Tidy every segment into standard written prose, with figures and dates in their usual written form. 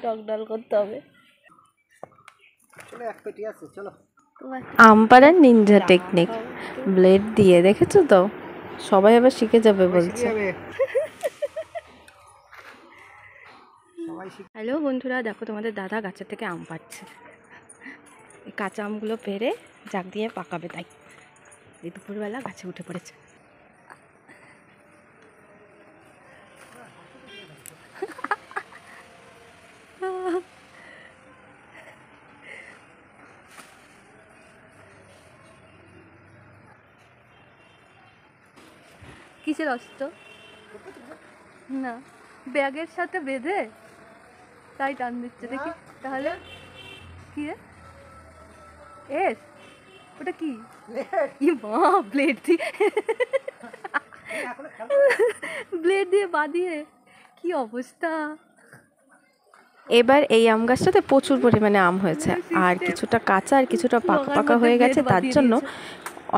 টক ডাল করতে হবে। আম পাড়ার নিনজা টেকনিক, ব্লেড দিয়ে, দেখেছো তো? সবাই আবার শিখে যাবে বলছে। হ্যালো বন্ধুরা, দেখো তোমাদের দাদা গাছের থেকে আম পাড়ছে। এই কাঁচা আমগুলো পেড়ে জাগ দিয়ে পাকাবে, তাই এই দুপুরবেলা গাছে উঠে পড়েছে। কিসের অস্ত্র? না, ব্যাগের সাথে বেঁধে তাই টান দিচ্ছে, দেখি তাহলে কি রে? এর ওটা কি? ব্লেড দিয়ে ব্লেড দিয়ে বাঁধিয়ে কি অবস্থা। এবার এই আম গাছটাতে প্রচুর পরিমাণে আম হয়েছে, আর কিছুটা কাঁচা আর কিছুটা পাকা পাকা হয়ে গেছে। তার জন্য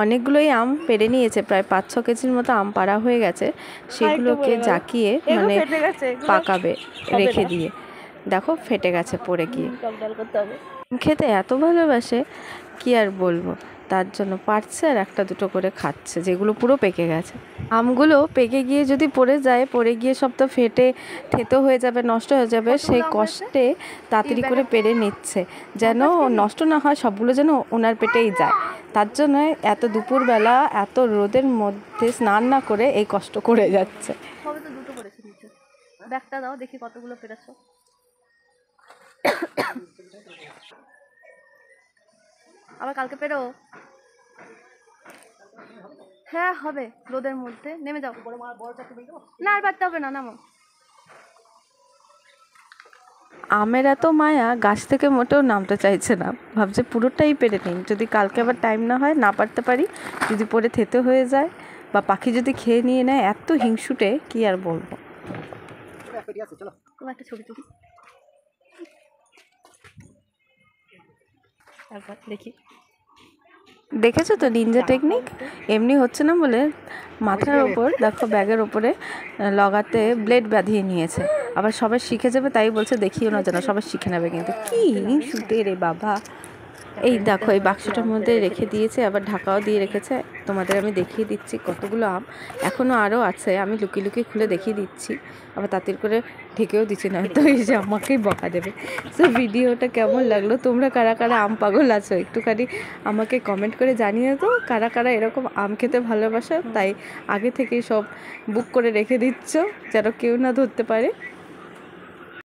অনেকগুলোই আম পেড়ে নিয়েছে, প্রায় 5-6 কেজির মতো আম পাড়া হয়ে গেছে। সেগুলোকে জাকিয়ে মানে পাকাবে রেখে দিয়ে। দেখো ফেটে গেছে পড়ে গিয়ে। খেতে এত ভালোবাসে কি আর বলবো, তার জন্য পারছে আর একটা দুটো করে খাচ্ছে, যেগুলো পুরো পেকে গেছে। আমগুলো পেকে গিয়ে যদি পড়ে যায়, পড়ে গিয়ে সব তো ফেটে থেতো হয়ে যাবে, নষ্ট হয়ে যাবে। সেই কষ্টে তাড়াতাড়ি করে পেড়ে নিচ্ছে যেন নষ্ট না হয়, সবগুলো যেন ওনার পেটেই যায়। তার জন্য এত দুপুরবেলা এত রোদের মধ্যে স্নান না করে এই কষ্ট করে যাচ্ছে। সবে তো দুটো করেছি নিচে। ব্যাগটা দাও দেখি কতগুলো পেরেছো। আবার কালকে পেরো। হ্যাঁ হবে, রোদের মধ্যে নেমে যাও। না আর পারতে হবে না, নামো। আমের এত মায়া, গাছ থেকে মোটেও নামতে চাইছে না, ভাবছে পুরোটাই পেরে নিন, যদি কালকে আবার টাইম না হয়, না পারতে পারি, যদি পরে থেতে হয়ে যায় বা পাখি যদি খেয়ে নিয়ে নেয়। এত হিংসুটে কি আর বলবো। একটা ছবি তুলি, তারপর দেখি। দেখেছো তো নিনজা টেকনিক? এমনি হচ্ছে না বলে মাথার ওপর দেখো ব্যাগের ওপরে লগাতে ব্লেড বাঁধিয়ে নিয়েছে। আবার সবাই শিখে যাবে তাই বলছে দেখিও না যেন, সবাই শিখে নেবে। কিন্তু কি শুটে রে বাবা। এই দেখো এই বাক্সটার মধ্যে রেখে দিয়েছে, আবার ঢাকাও দিয়ে রেখেছে। তোমাদের আমি দেখিয়ে দিচ্ছি কতগুলো আম এখনও আরও আছে, আমি লুকিয়ে লুকিয়ে খুলে দেখিয়ে দিচ্ছি। আবার তাড়াতাড়ি করে ঢেকেও দিচ্ছি, না তো এই যে আমাকেই বকা দেবে। সো ভিডিওটা কেমন লাগলো, তোমরা কারা কারা আম পাগল আছো একটুখানি আমাকে কমেন্ট করে জানিয়ে তো। কারা কারা এরকম আম খেতে ভালোবাসো, তাই আগে থেকেই সব বুক করে রেখে দিচ্ছ যেন কেউ না ধরতে পারে।